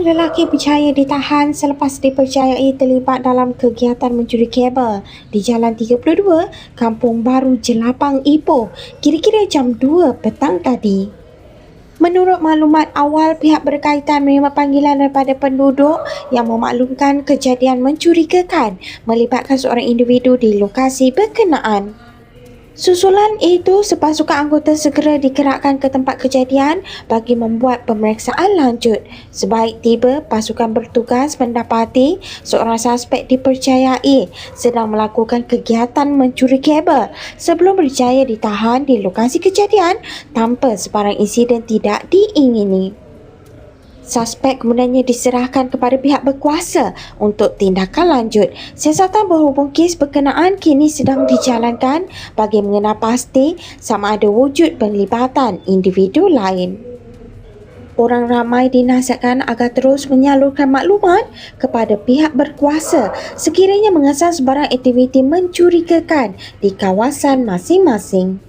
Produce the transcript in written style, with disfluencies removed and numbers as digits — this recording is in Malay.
Seorang lelaki berjaya ditahan selepas dipercayai terlibat dalam kegiatan mencuri kabel di Jalan 32, Kampung Baru Jelapang, Ipoh, kira-kira jam 2 petang tadi. Menurut maklumat awal, pihak berkaitan menerima panggilan daripada penduduk yang memaklumkan kejadian mencurigakan melibatkan seorang individu di lokasi berkenaan. Susulan itu, sepasukan anggota segera dikerahkan ke tempat kejadian bagi membuat pemeriksaan lanjut. Sebaik tiba, pasukan bertugas mendapati seorang suspek dipercayai sedang melakukan kegiatan mencuri kabel sebelum berjaya ditahan di lokasi kejadian tanpa sebarang insiden tidak diingini. Suspek kemudiannya diserahkan kepada pihak berkuasa untuk tindakan lanjut. Siasatan berhubung kes berkenaan kini sedang dijalankan bagi mengenal pasti sama ada wujud penglibatan individu lain. Orang ramai dinasihatkan agar terus menyalurkan maklumat kepada pihak berkuasa sekiranya mengesan sebarang aktiviti mencurigakan di kawasan masing-masing.